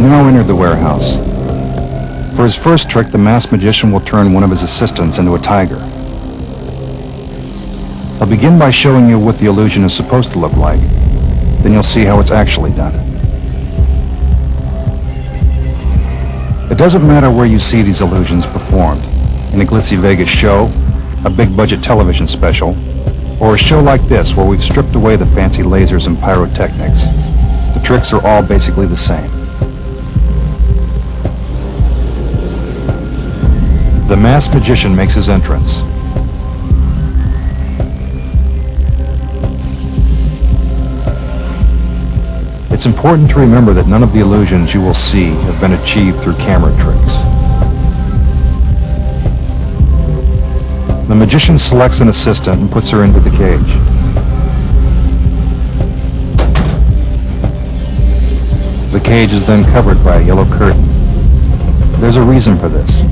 now entered the warehouse. For his first trick, the masked magician will turn one of his assistants into a tiger. I'll begin by showing you what the illusion is supposed to look like. Then you'll see how it's actually done. It doesn't matter where you see these illusions performed. In a glitzy Vegas show, a big budget television special, or a show like this where we've stripped away the fancy lasers and pyrotechnics. The tricks are all basically the same. The masked magician makes his entrance. It's important to remember that none of the illusions you will see have been achieved through camera tricks. The magician selects an assistant and puts her into the cage. The cage is then covered by a yellow curtain. There's a reason for this.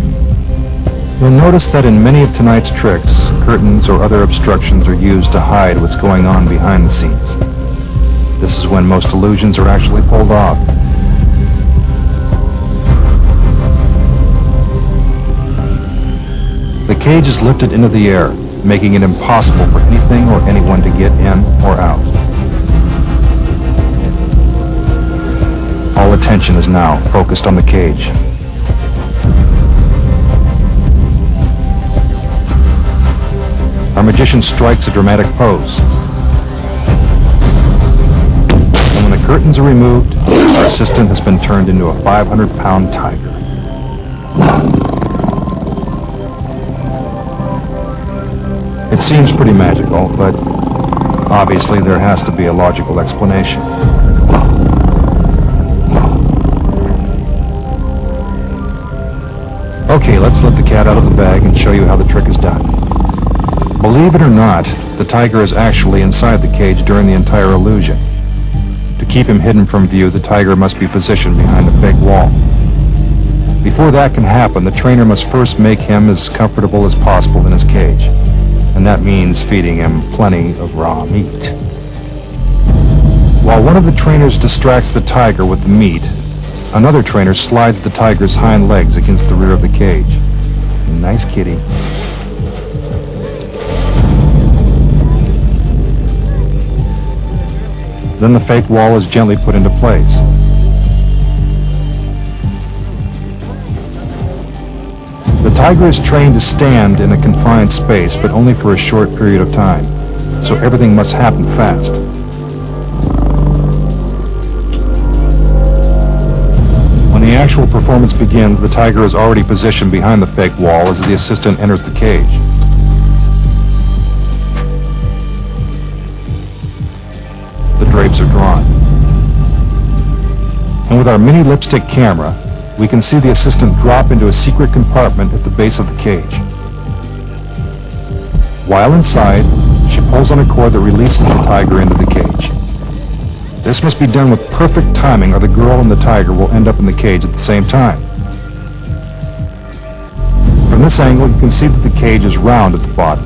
You'll notice that in many of tonight's tricks, curtains or other obstructions are used to hide what's going on behind the scenes. This is when most illusions are actually pulled off. The cage is lifted into the air, making it impossible for anything or anyone to get in or out. All attention is now focused on the cage. Our magician strikes a dramatic pose. And when the curtains are removed, our assistant has been turned into a 500-pound tiger. It seems pretty magical, but obviously there has to be a logical explanation. Okay, let's let the cat out of the bag and show you how the trick is done. Believe it or not, the tiger is actually inside the cage during the entire illusion. To keep him hidden from view, the tiger must be positioned behind a fake wall. Before that can happen, the trainer must first make him as comfortable as possible in his cage. And that means feeding him plenty of raw meat. While one of the trainers distracts the tiger with the meat, another trainer slides the tiger's hind legs against the rear of the cage. Nice kitty. Then the fake wall is gently put into place. The tiger is trained to stand in a confined space, but only for a short period of time, so everything must happen fast. When the actual performance begins, the tiger is already positioned behind the fake wall as the assistant enters the cage. The drapes are drawn. And with our mini lipstick camera, we can see the assistant drop into a secret compartment at the base of the cage. While inside, she pulls on a cord that releases the tiger into the cage. This must be done with perfect timing or the girl and the tiger will end up in the cage at the same time. From this angle, you can see that the cage is round at the bottom.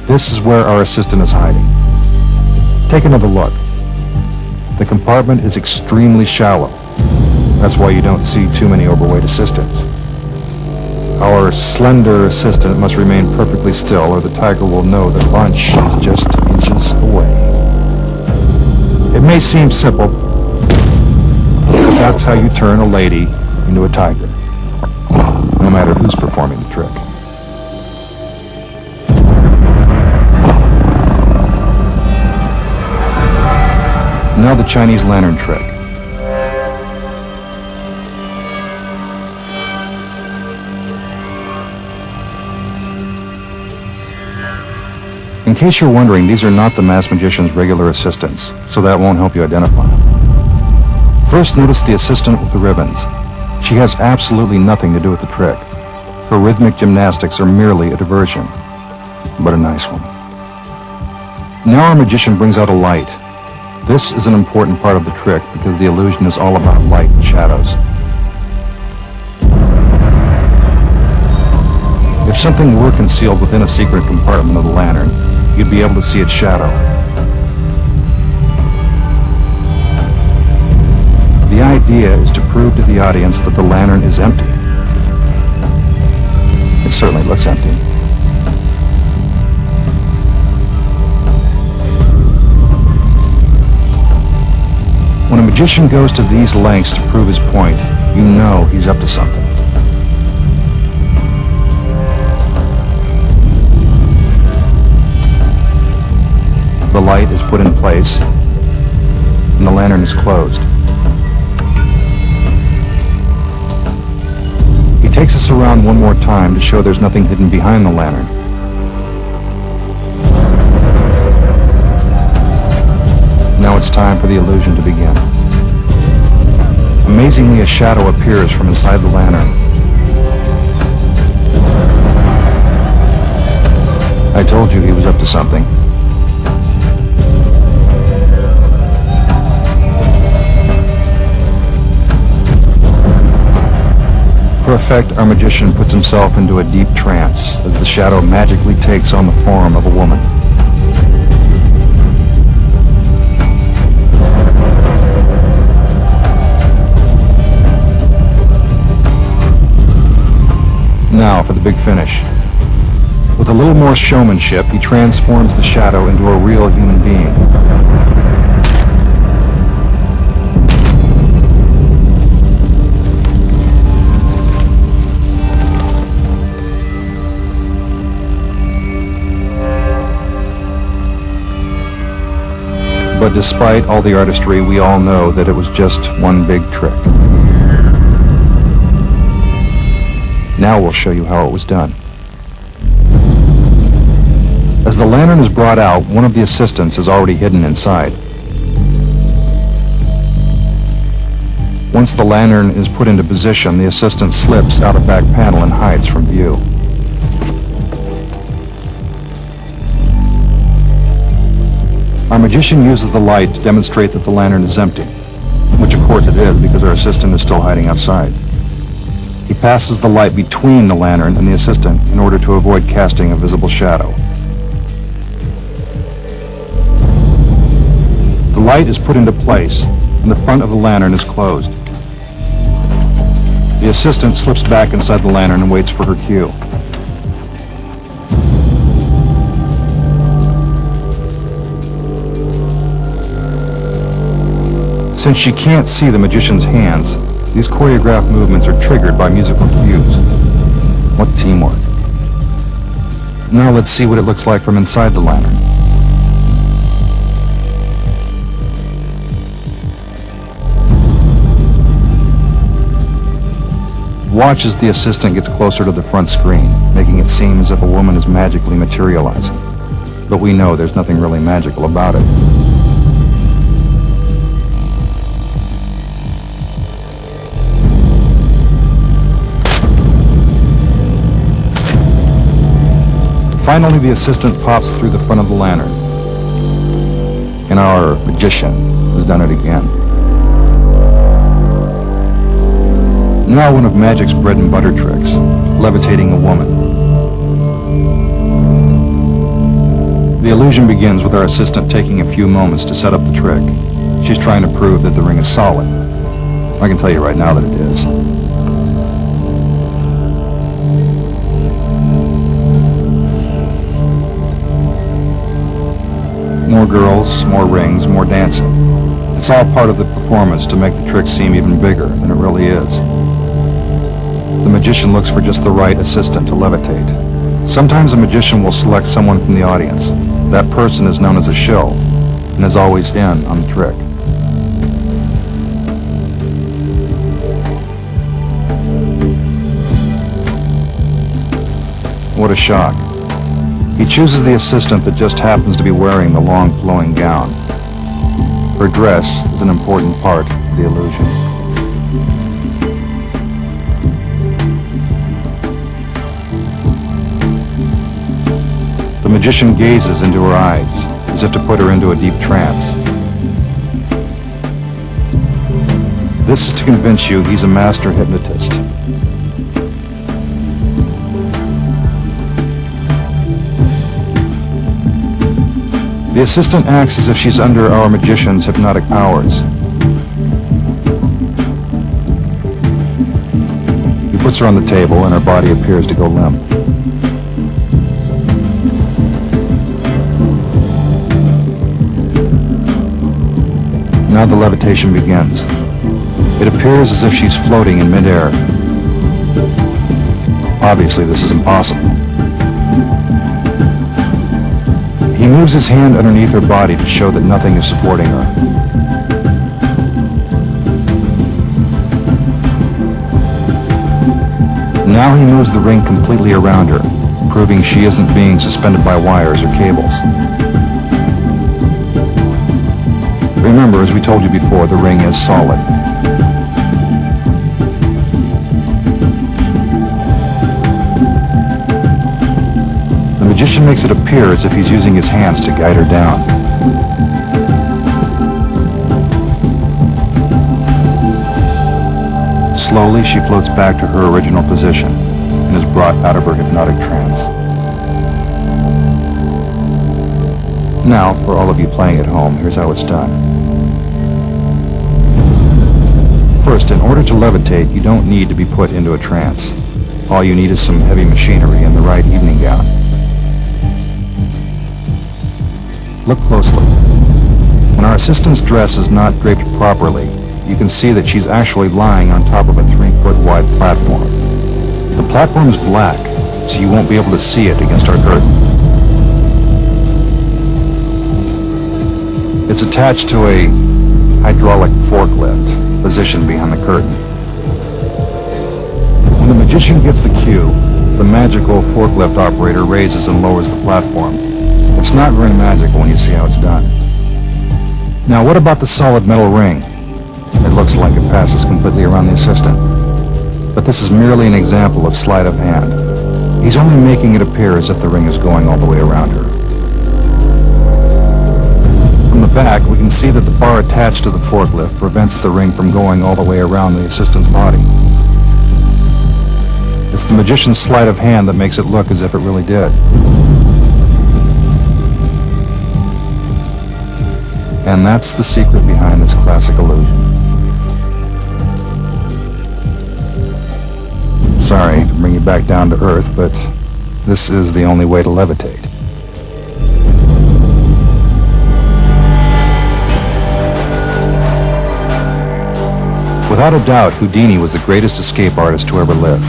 This is where our assistant is hiding. Take another look. The compartment is extremely shallow. That's why you don't see too many overweight assistants. Our slender assistant must remain perfectly still or the tiger will know that lunch is just inches away. It may seem simple, but that's how you turn a lady into a tiger, no matter who's performing the trick. Now the Chinese lantern trick. In case you're wondering, these are not the masked magician's regular assistants, so that won't help you identify them. First, notice the assistant with the ribbons. She has absolutely nothing to do with the trick. Her rhythmic gymnastics are merely a diversion, but a nice one. Now our magician brings out a light. This is an important part of the trick because the illusion is all about light and shadows. If something were concealed within a secret compartment of the lantern, you'd be able to see its shadow. The The idea is to prove to the audience that the lantern is empty. It certainly looks empty. When a magician goes to these lengths to prove his point, you know he's up to something. The light is put in place, and the lantern is closed. He takes us around one more time to show there's nothing hidden behind the lantern. Now it's time for the illusion to begin. Amazingly, a shadow appears from inside the lantern. I told you he was up to something. For effect, our magician puts himself into a deep trance as the shadow magically takes on the form of a woman. Now for the big finish. With a little more showmanship, he transforms the shadow into a real human being. But despite all the artistry, we all know that it was just one big trick. Now we'll show you how it was done. As the lantern is brought out, one of the assistants is already hidden inside. Once the lantern is put into position, the assistant slips out a back panel and hides from view. Our magician uses the light to demonstrate that the lantern is empty, which of course it is because our assistant is still hiding outside. He passes the light between the lantern and the assistant in order to avoid casting a visible shadow. The light is put into place and the front of the lantern is closed. The assistant slips back inside the lantern and waits for her cue. Since she can't see the magician's hands, these choreographed movements are triggered by musical cues. What teamwork. Now let's see what it looks like from inside the lantern. Watch as the assistant gets closer to the front screen, making it seem as if a woman is magically materializing. But we know there's nothing really magical about it. Finally, the assistant pops through the front of the lantern, and our magician has done it again. Now one of magic's bread and butter tricks, levitating a woman. The illusion begins with our assistant taking a few moments to set up the trick. She's trying to prove that the ring is solid. I can tell you right now that it is. More girls, more rings, more dancing. It's all part of the performance to make the trick seem even bigger than it really is. The magician looks for just the right assistant to levitate. Sometimes a magician will select someone from the audience. That person is known as a shill and is always in on the trick. What a shock. He chooses the assistant that just happens to be wearing the long flowing gown. Her dress is an important part of the illusion. The magician gazes into her eyes as if to put her into a deep trance. This is to convince you he's a master hypnotist. The assistant acts as if she's under our magician's hypnotic powers. puts her on the table and her body appears to go limp. Now the levitation begins. It appears as if she's floating in midair. Obviously, this is impossible. He moves his hand underneath her body to show that nothing is supporting her. Now he moves the ring completely around her, proving she isn't being suspended by wires or cables. Remember, as we told you before, the ring is solid. The magician makes it appear as if he's using his hands to guide her down. Slowly, she floats back to her original position and is brought out of her hypnotic trance. Now, for all of you playing at home, here's how it's done. First, in order to levitate, you don't need to be put into a trance. All you need is some heavy machinery and the right evening gown. Look closely. When our assistant's dress is not draped properly, you can see that she's actually lying on top of a 3-foot wide platform. The platform is black, so you won't be able to see it against our curtain. It's attached to a hydraulic forklift positioned behind the curtain. When the magician gives the cue, the magical forklift operator raises and lowers the platform. It's not very magical when you see how it's done. Now, what about the solid metal ring? It looks like it passes completely around the assistant. But this is merely an example of sleight of hand. He's only making it appear as if the ring is going all the way around her. From the back, we can see that the bar attached to the forklift prevents the ring from going all the way around the assistant's body. It's the magician's sleight of hand that makes it look as if it really did. And that's the secret behind this classic illusion. Sorry to bring you back down to earth, but this is the only way to levitate. Without a doubt, Houdini was the greatest escape artist who ever lived.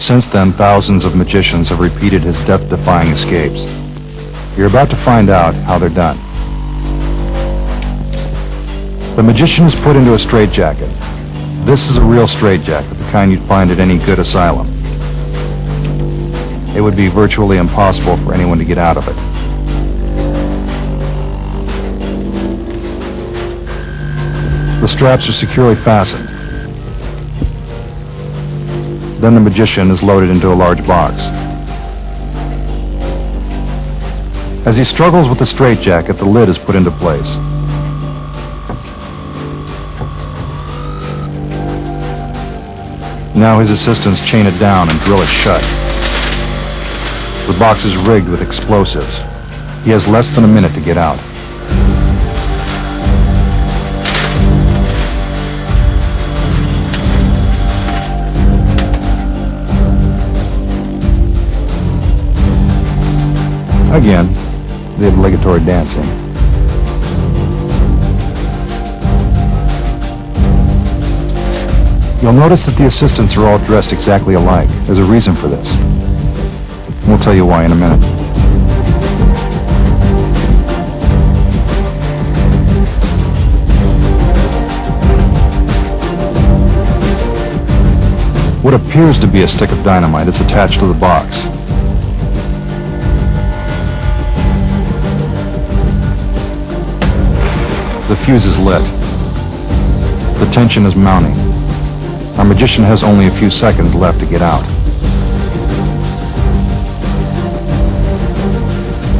Since then, thousands of magicians have repeated his death-defying escapes. You're about to find out how they're done. The magician is put into a straitjacket. This is a real straitjacket, the kind you'd find at any good asylum. It would be virtually impossible for anyone to get out of it. The straps are securely fastened. Then the magician is loaded into a large box. As he struggles with the straitjacket, the lid is put into place. Now his assistants chain it down and drill it shut. The box is rigged with explosives. He has less than a minute to get out. Again, the obligatory dancing. You'll notice that the assistants are all dressed exactly alike. There's a reason for this. We'll tell you why in a minute. What appears to be a stick of dynamite is attached to the box. The fuse is lit. The tension is mounting. Our magician has only a few seconds left to get out.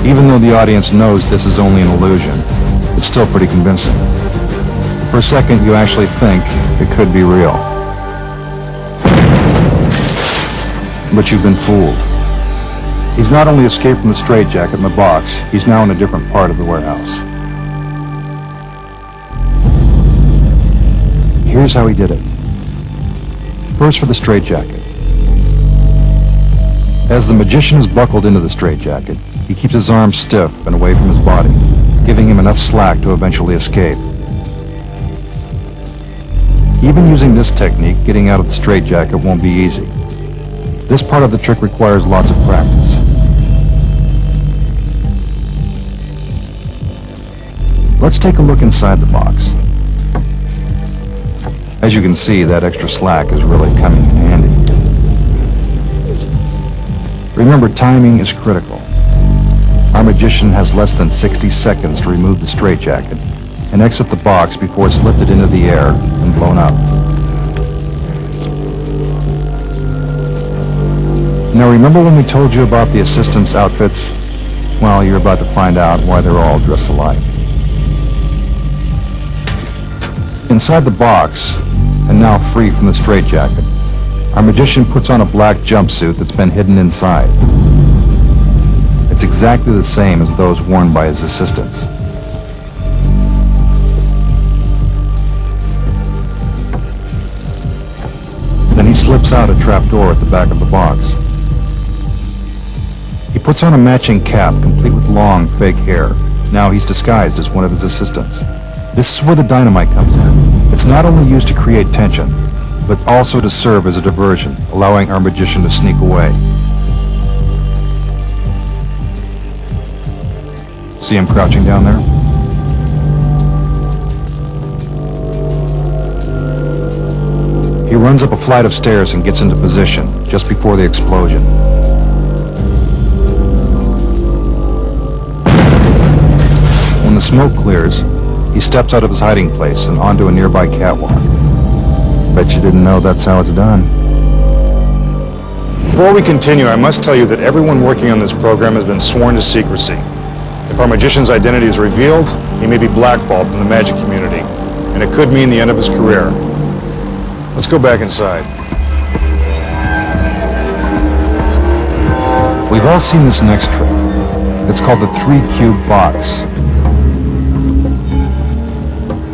Even though the audience knows this is only an illusion, it's still pretty convincing. For a second, you actually think it could be real. But you've been fooled. He's not only escaped from the straitjacket in the box, he's now in a different part of the warehouse. Here's how he did it. First, for the straitjacket. As the magician is buckled into the straitjacket, he keeps his arms stiff and away from his body, giving him enough slack to eventually escape. Even using this technique, getting out of the straitjacket won't be easy. This part of the trick requires lots of practice. Let's take a look inside the box. As you can see, that extra slack is really coming in handy. Remember, timing is critical. Our magician has less than 60 seconds to remove the straitjacket and exit the box before it's lifted into the air and blown up. Now, remember when we told you about the assistants' outfits? Well, you're about to find out why they're all dressed alike. Inside the box, and now free from the straitjacket, our magician puts on a black jumpsuit that's been hidden inside. It's exactly the same as those worn by his assistants. Then he slips out a trapdoor at the back of the box. He puts on a matching cap, complete with long, fake hair. Now he's disguised as one of his assistants. This is where the dynamite comes in. It's not only used to create tension, but also to serve as a diversion, allowing our magician to sneak away. See him crouching down there? He runs up a flight of stairs and gets into position just before the explosion. When the smoke clears, he steps out of his hiding place and onto a nearby catwalk. Bet you didn't know that's how it's done. Before we continue, I must tell you that everyone working on this program has been sworn to secrecy. If our magician's identity is revealed, he may be blackballed from the magic community, and it could mean the end of his career. Let's go back inside. We've all seen this next trick. It's called the 3-cube box.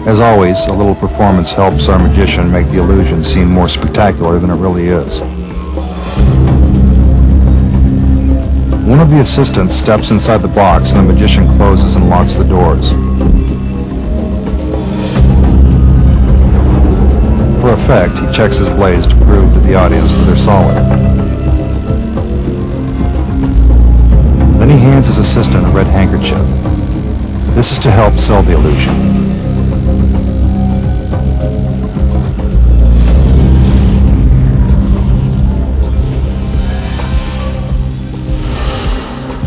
As always, a little performance helps our magician make the illusion seem more spectacular than it really is. One of the assistants steps inside the box and the magician closes and locks the doors. For effect, he checks his blades to prove to the audience that they're solid. Then he hands his assistant a red handkerchief. This is to help sell the illusion.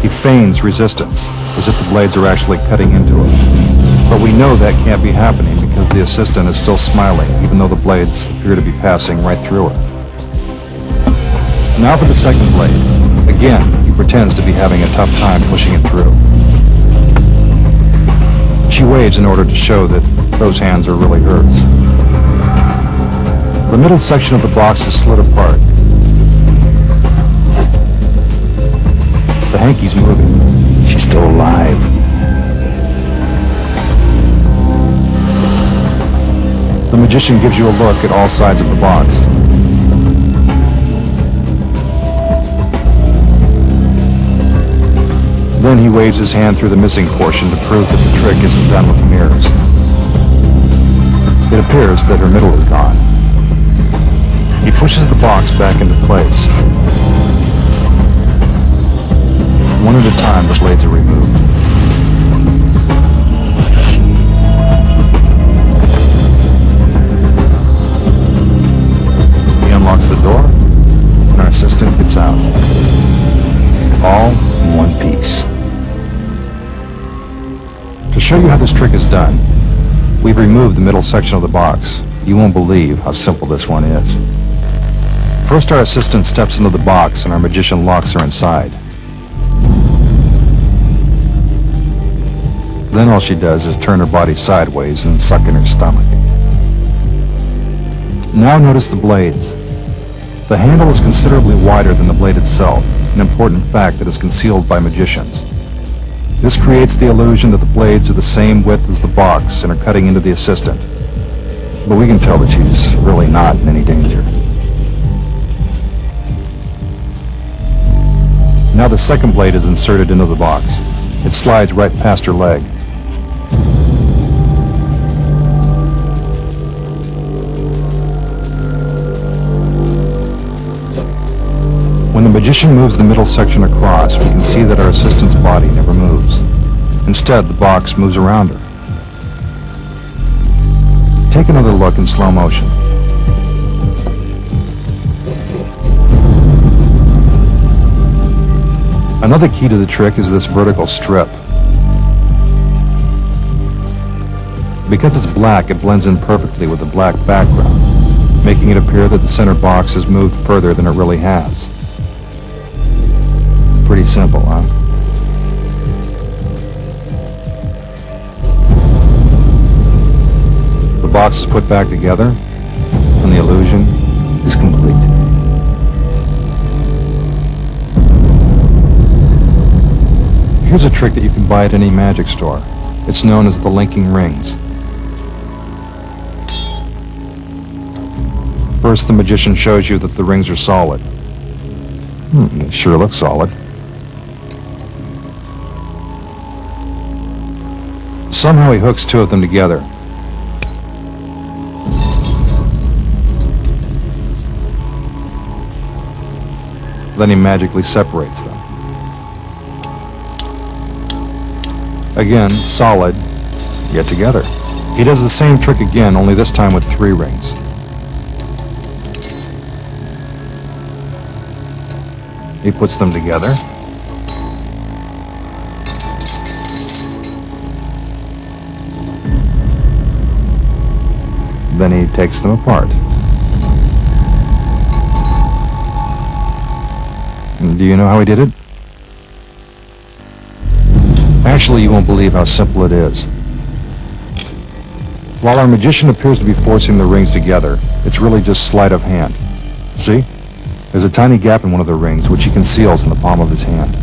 He feigns resistance, as if the blades are actually cutting into him. But we know that can't be happening because the assistant is still smiling, even though the blades appear to be passing right through her. Now for the second blade. Again, he pretends to be having a tough time pushing it through. She waves in order to show that those hands are really hers. The middle section of the box is slid apart. The hanky's moving. She's still alive. The magician gives you a look at all sides of the box. Then he waves his hand through the missing portion to prove that the trick isn't done with mirrors. It appears that her middle is gone. He pushes the box back into place. One at a time, the blades are removed. He unlocks the door, and our assistant gets out. All in one piece. To show you how this trick is done, we've removed the middle section of the box. You won't believe how simple this one is. First, our assistant steps into the box, and our magician locks her inside. Then all she does is turn her body sideways and suck in her stomach. Now notice the blades. The handle is considerably wider than the blade itself, an important fact that is concealed by magicians. This creates the illusion that the blades are the same width as the box and are cutting into the assistant. But we can tell that she's really not in any danger. Now the second blade is inserted into the box. It slides right past her leg. When the magician moves the middle section across, we can see that our assistant's body never moves. Instead, the box moves around her. Take another look in slow motion. Another key to the trick is this vertical strip. Because it's black, it blends in perfectly with the black background, making it appear that the center box has moved further than it really has. Pretty simple, huh? The box is put back together, and the illusion is complete. Here's a trick that you can buy at any magic store. It's known as the linking rings. First, the magician shows you that the rings are solid. They sure look solid. Somehow he hooks two of them together. Then he magically separates them. Again, solid, yet together. He does the same trick again, only this time with 3 rings. He puts them together. Then he takes them apart. Do you know how he did it? Actually, you won't believe how simple it is. While our magician appears to be forcing the rings together, it's really just sleight of hand. See? There's a tiny gap in one of the rings, which he conceals in the palm of his hand.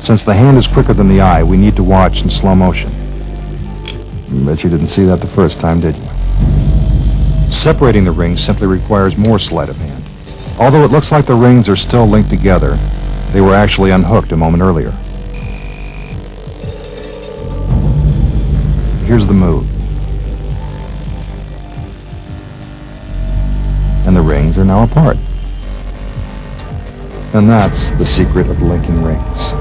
Since the hand is quicker than the eye, we need to watch in slow motion. Bet you didn't see that the first time, did you? Separating the rings simply requires more sleight of hand. Although it looks like the rings are still linked together, they were actually unhooked a moment earlier. Here's the move. And the rings are now apart. And that's the secret of linking rings.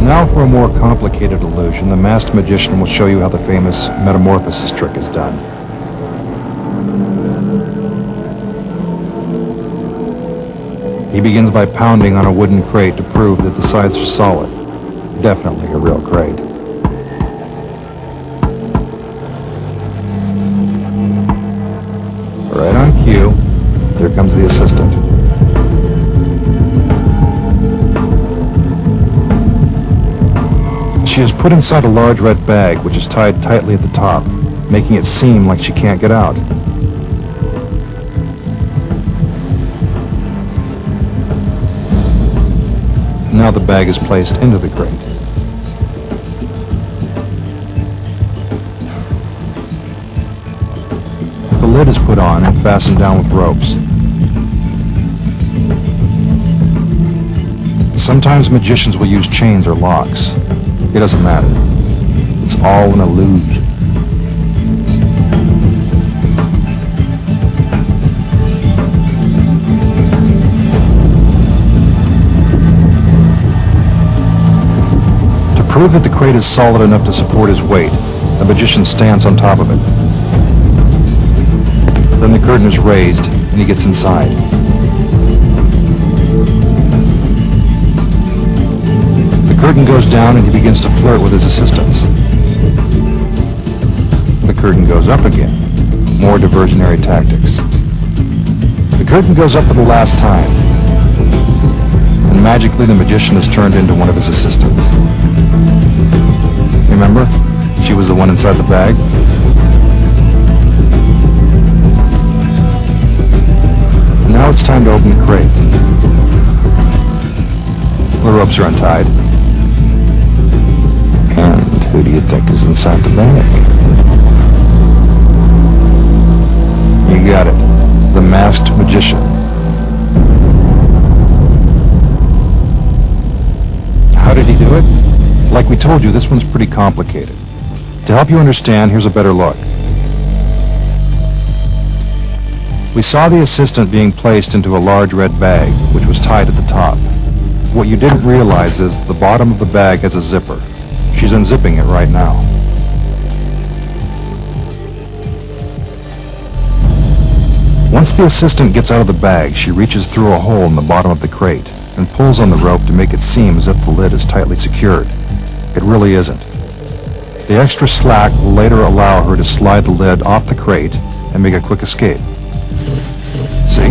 Now for a more complicated illusion, the masked magician will show you how the famous metamorphosis trick is done. He begins by pounding on a wooden crate to prove that the sides are solid. Definitely a real crate. Right on cue, there comes the assistant. She is put inside a large red bag, which is tied tightly at the top, making it seem like she can't get out. Now the bag is placed into the crate. The lid is put on and fastened down with ropes. Sometimes magicians will use chains or locks. It doesn't matter. It's all an illusion. To prove that the crate is solid enough to support his weight, the magician stands on top of it. Then the curtain is raised, and he gets inside. The curtain goes down, and he begins to flirt with his assistants. The curtain goes up again. More diversionary tactics. The curtain goes up for the last time, and magically the magician is turned into one of his assistants. Remember? She was the one inside the bag. And now it's time to open the crate. The ropes are untied. And who do you think is inside the bag? You got it. The masked magician. Like we told you, this one's pretty complicated. To help you understand, here's a better look. We saw the assistant being placed into a large red bag, which was tied at the top. What you didn't realize is the bottom of the bag has a zipper. She's unzipping it right now. Once the assistant gets out of the bag, she reaches through a hole in the bottom of the crate and pulls on the rope to make it seem as if the lid is tightly secured. It really isn't. The extra slack will later allow her to slide the lid off the crate and make a quick escape. See?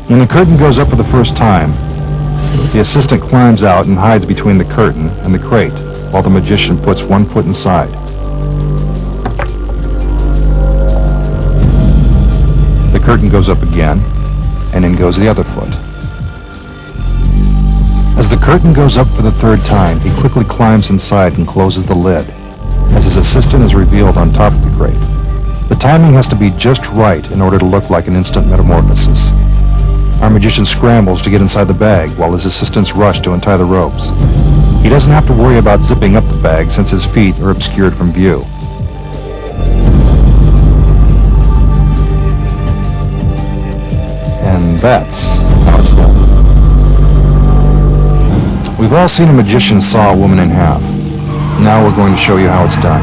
When the curtain goes up for the first time, the assistant climbs out and hides between the curtain and the crate while the magician puts one foot inside. The curtain goes up again, and in goes the other foot. As the curtain goes up for the third time, he quickly climbs inside and closes the lid, as his assistant is revealed on top of the crate. The timing has to be just right in order to look like an instant metamorphosis. Our magician scrambles to get inside the bag while his assistants rush to untie the ropes. He doesn't have to worry about zipping up the bag since his feet are obscured from view. And that's how it's done. We've all seen a magician saw a woman in half. Now we're going to show you how it's done.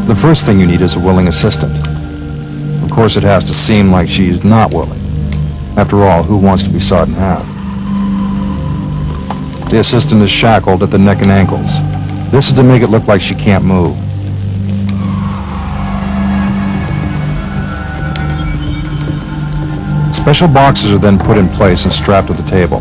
The first thing you need is a willing assistant. Of course, it has to seem like she's not willing. After all, who wants to be sawed in half? The assistant is shackled at the neck and ankles. This is to make it look like she can't move. Special boxes are then put in place and strapped to the table.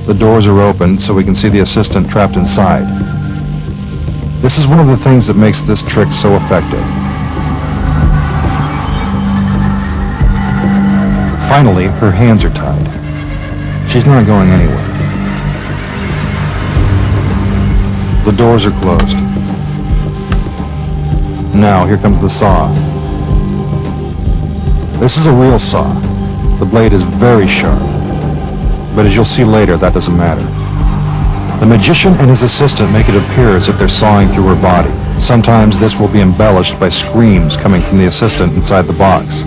The doors are opened so we can see the assistant trapped inside. This is one of the things that makes this trick so effective. Finally, her hands are tied. She's not going anywhere. The doors are closed. Now, here comes the saw. This is a real saw. The blade is very sharp. But as you'll see later, that doesn't matter. The magician and his assistant make it appear as if they're sawing through her body. Sometimes this will be embellished by screams coming from the assistant inside the box.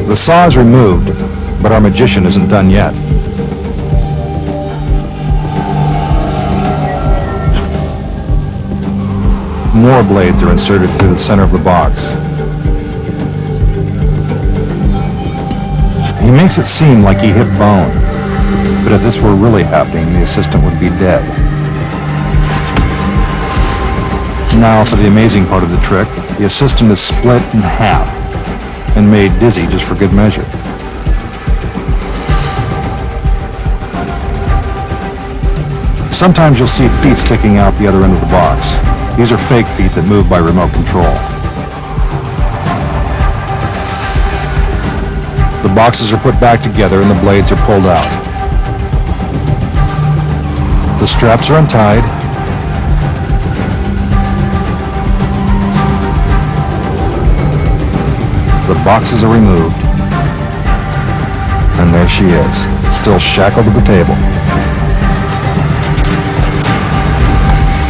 The saw is removed, but our magician isn't done yet. More blades are inserted through the center of the box. He makes it seem like he hit bone, but if this were really happening, the assistant would be dead. Now for the amazing part of the trick, the assistant is split in half and made dizzy just for good measure. Sometimes you'll see feet sticking out the other end of the box. These are fake feet that move by remote control. The boxes are put back together and the blades are pulled out. The straps are untied. The boxes are removed. And there she is, still shackled to the table.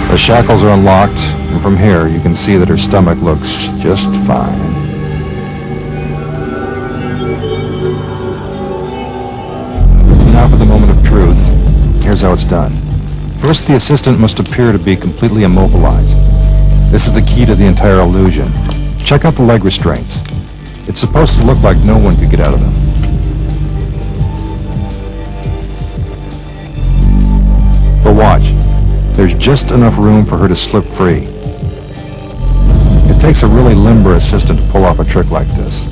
The shackles are unlocked, and from here you can see that her stomach looks just fine. Now for the moment of truth. Here's how it's done. First, the assistant must appear to be completely immobilized. This is the key to the entire illusion. Check out the leg restraints. It's supposed to look like no one could get out of them. But watch. There's just enough room for her to slip free. It takes a really limber assistant to pull off a trick like this.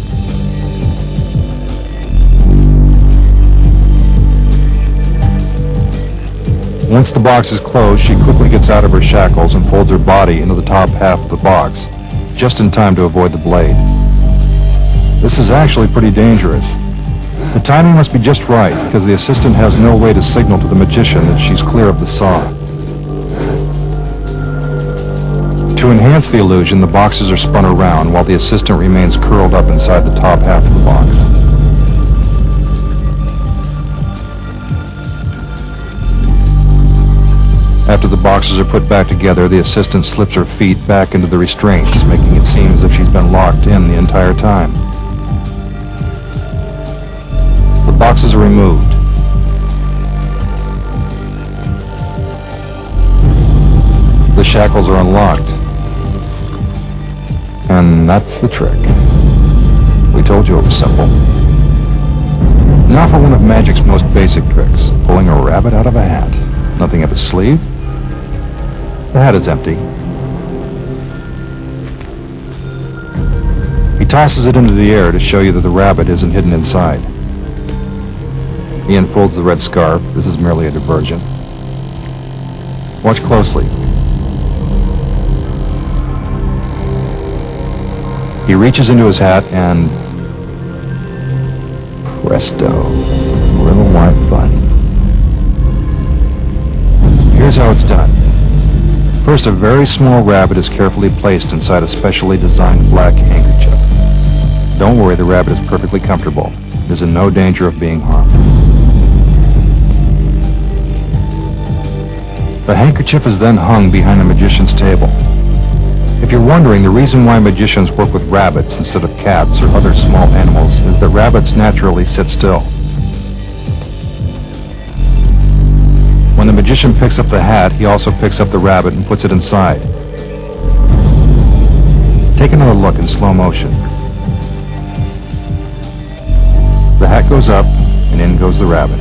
Once the box is closed, she quickly gets out of her shackles and folds her body into the top half of the box, just in time to avoid the blade. This is actually pretty dangerous. The timing must be just right, because the assistant has no way to signal to the magician that she's clear of the saw. To enhance the illusion, the boxes are spun around while the assistant remains curled up inside the top half of the box. After the boxes are put back together, the assistant slips her feet back into the restraints, making it seem as if she's been locked in the entire time. The boxes are removed. The shackles are unlocked. And that's the trick. We told you it was simple. Now for one of magic's most basic tricks, pulling a rabbit out of a hat. Nothing up his sleeve. The hat is empty. He tosses it into the air to show you that the rabbit isn't hidden inside. He unfolds the red scarf. This is merely a diversion. Watch closely. He reaches into his hat and... presto, little white bunny. Here's how it's done. First, a very small rabbit is carefully placed inside a specially designed black handkerchief. Don't worry, the rabbit is perfectly comfortable. It is in no danger of being harmed. The handkerchief is then hung behind the magician's table. If you're wondering, the reason why magicians work with rabbits instead of cats or other small animals is that rabbits naturally sit still. When the magician picks up the hat, he also picks up the rabbit and puts it inside. Take another look in slow motion. The hat goes up, and in goes the rabbit.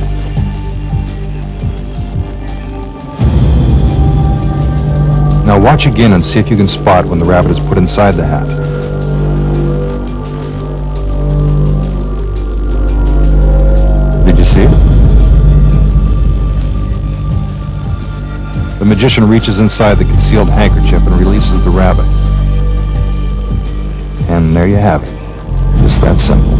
Now watch again and see if you can spot when the rabbit is put inside the hat. Did you see it? The magician reaches inside the concealed handkerchief and releases the rabbit. And there you have it. Just that simple.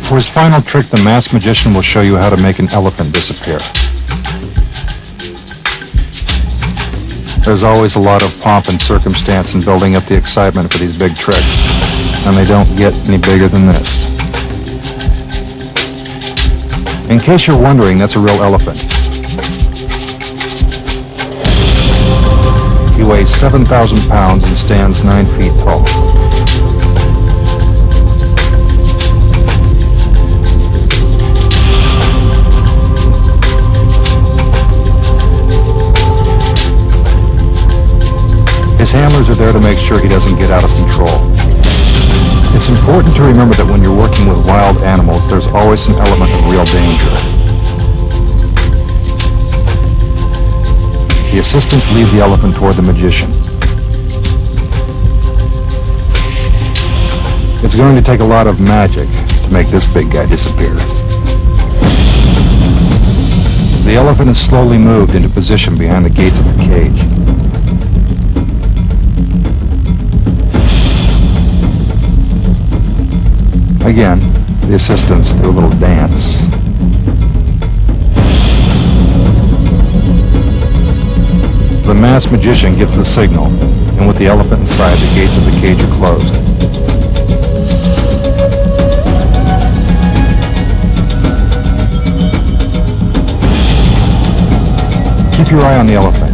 For his final trick, the masked magician will show you how to make an elephant disappear. There's always a lot of pomp and circumstance in building up the excitement for these big tricks, and they don't get any bigger than this. In case you're wondering, that's a real elephant. He weighs 7,000 pounds and stands 9 feet tall. His handlers are there to make sure he doesn't get out of control. It's important to remember that when you're working with wild animals, there's always an element of real danger. The assistants lead the elephant toward the magician. It's going to take a lot of magic to make this big guy disappear. The elephant is slowly moved into position behind the gates of the cage. Again, the assistants do a little dance. The masked magician gives the signal, and with the elephant inside, the gates of the cage are closed. Keep your eye on the elephant.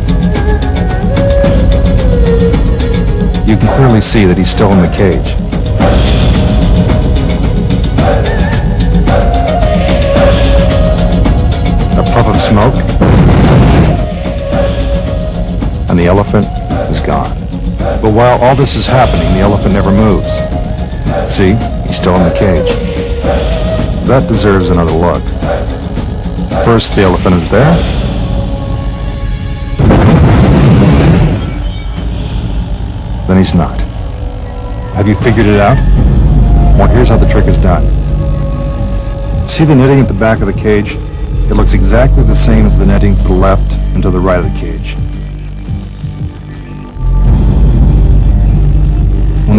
You can clearly see that he's still in the cage. A puff of smoke, and the elephant is gone. But while all this is happening, the elephant never moves. See, he's still in the cage. That deserves another look. First, the elephant is there. Then he's not. Have you figured it out? Well, here's how the trick is done. See the netting at the back of the cage? It looks exactly the same as the netting to the left and to the right of the cage.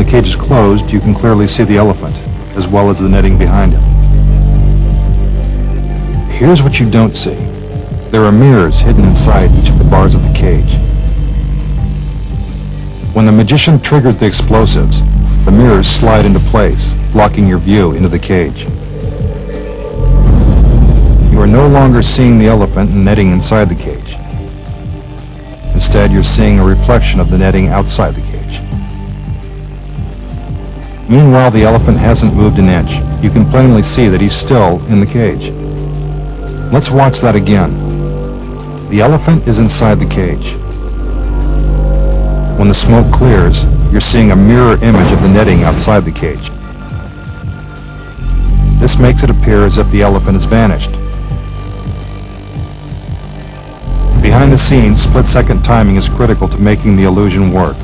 the cage is closed, you can clearly see the elephant, as well as the netting behind him. Here's what you don't see. There are mirrors hidden inside each of the bars of the cage. When the magician triggers the explosives, the mirrors slide into place, blocking your view into the cage. You are no longer seeing the elephant and netting inside the cage. Instead, you're seeing a reflection of the netting outside the cage. Meanwhile, the elephant hasn't moved an inch. You can plainly see that he's still in the cage. Let's watch that again. The elephant is inside the cage. When the smoke clears, you're seeing a mirror image of the netting outside the cage. This makes it appear as if the elephant has vanished. Behind the scenes, split-second timing is critical to making the illusion work.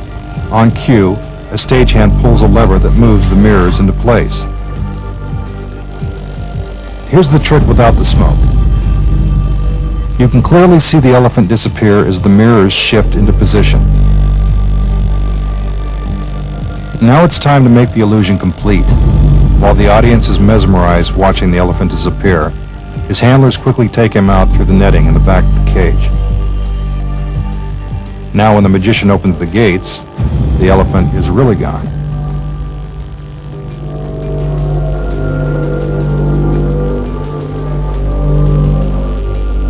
On cue, a stagehand pulls a lever that moves the mirrors into place. Here's the trick without the smoke. You can clearly see the elephant disappear as the mirrors shift into position. Now it's time to make the illusion complete. While the audience is mesmerized watching the elephant disappear, his handlers quickly take him out through the netting in the back of the cage. Now when the magician opens the gates, the elephant is really gone.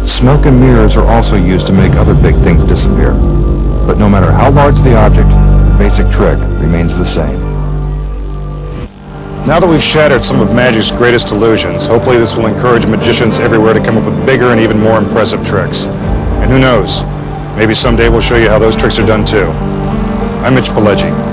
Smoke and mirrors are also used to make other big things disappear. But no matter how large the object, the basic trick remains the same. Now that we've shattered some of magic's greatest illusions, hopefully this will encourage magicians everywhere to come up with bigger and even more impressive tricks. And who knows, maybe someday we'll show you how those tricks are done too. I'm Mitch Pileggi.